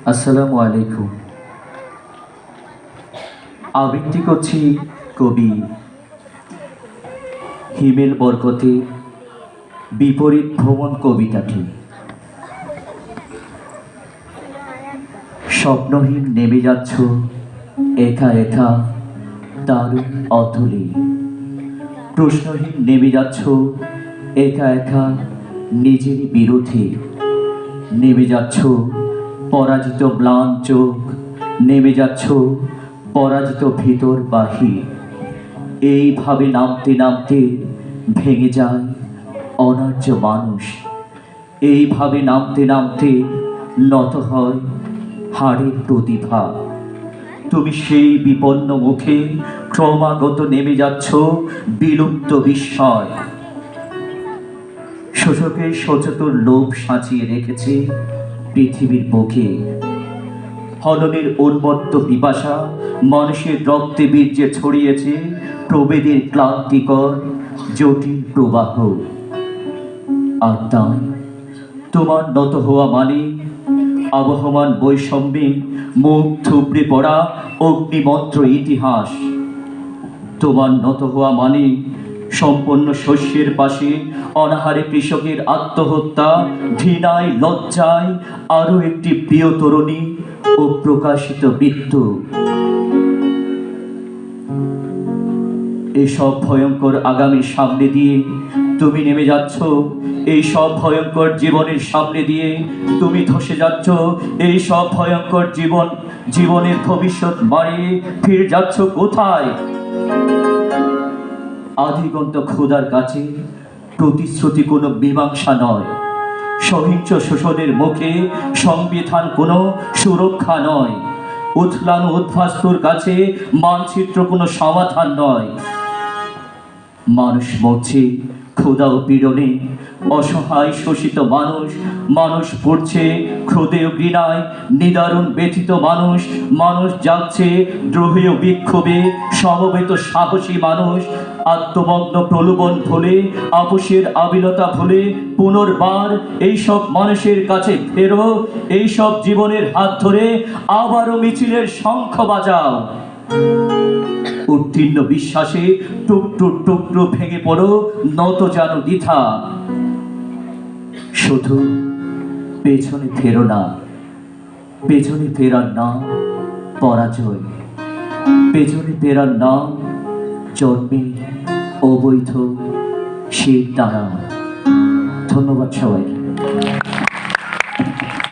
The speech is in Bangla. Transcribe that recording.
আসসালামু আলাইকুম। আবৃত্তি করছি কবি হিমেল বরকতে বিপরীত ভ্রমণ কবিতাটি। স্বপ্নহীন নেমে যাচ্ছ একা একা দারুণ অতলে, প্রশ্নহীন নেমে যাচ্ছ একা একা নিজেরই বিরোধে, নেমে যাচ্ছ পরাজিত ম্লান চোখ, নেমে যাচ্ছ পরাজিত ভিতর বাহির। এইভাবে নামতে নামতে ভেঙে যায় অনার্য মানুষ, এইভাবে নামতে নামতে নত হয় হাড়ের প্রতিভা। তুমি সেই বিপন্ন মুখে ক্রমাগত নেমে যাচ্ছ বিলুপ্ত বিস্ময়। শোষকের সচেতন লোভ সাজিয়ে রেখেছে পৃথিবীর বুকে, হননের উন্মত্ত পিপাসা মানুষের রক্তে বীর্যে ছড়িয়েছে প্রবেদের ক্লান্তিকর জটিল প্রবাহ। আর তাই তোমার নত হওয়া মানে আবহমান বৈষম্যে মুখ থুবড়ে পড়া অগ্নিমন্ত্র ইতিহাস। তোমার নত হওয়া মানে সম্পন্ন শস্যের পাশে অনাহারে কৃষকের আত্মহত্যা, ঘৃণায় লজ্জায় আরো একটি প্রিয় তরুণী ও প্রকাশিত মৃত্যু। এসব ভয়ঙ্কর আগামীর সামনে দিয়ে তুমি নেমে যাচ্ছ, এই সব ভয়ঙ্কর জীবনের সামনে দিয়ে তুমি ধসে যাচ্ছ, এই সব ভয়ঙ্কর জীবনের ভবিষ্যৎ মারিয়ে ফিরে যাচ্ছ কোথায়? আদিগন্ত খোদার কাছে প্রতিশ্রুতি কোনো মীমাংসা নয়, সহিংস শোষণের মুখে সংবিধান কোনো সুরক্ষা নয়, উথলানো উদ্ভাস্তর কাছে মানচিত্র কোনো সমাধান নয়। মানুষ মরছে ক্ষুধা ও পীড়নে, অসহায় শোষিত মানুষ পড়ছে ক্রোধে ও ঘৃণায়, নিদারুণ ব্যথিত মানুষ যাচ্ছে দ্রোহে ও বিক্ষোভে, সমবেত সাহসী মানুষ আত্মমগ্ন প্রলোভন ভুলে, আপোষের আবিলতা ভুলে পুনর্বার এইসব মানুষের কাছে ফেরো, এইসব জীবনের হাত ধরে আবারও মিছিলের শঙ্খ বাজাও। উত্তীর্ণ বিশ্বাসে টুকরো টুকরো ভেঙে পড়ো, নত জানো দ্বিধা। শুধু পেছনে ফেরো না, পেছনে ফেরার নাম পরাজয়, পেছনে ফেরার নাম জন্মে অবৈধ শির দ্বারা। ধন্যবাদ সবাইকে।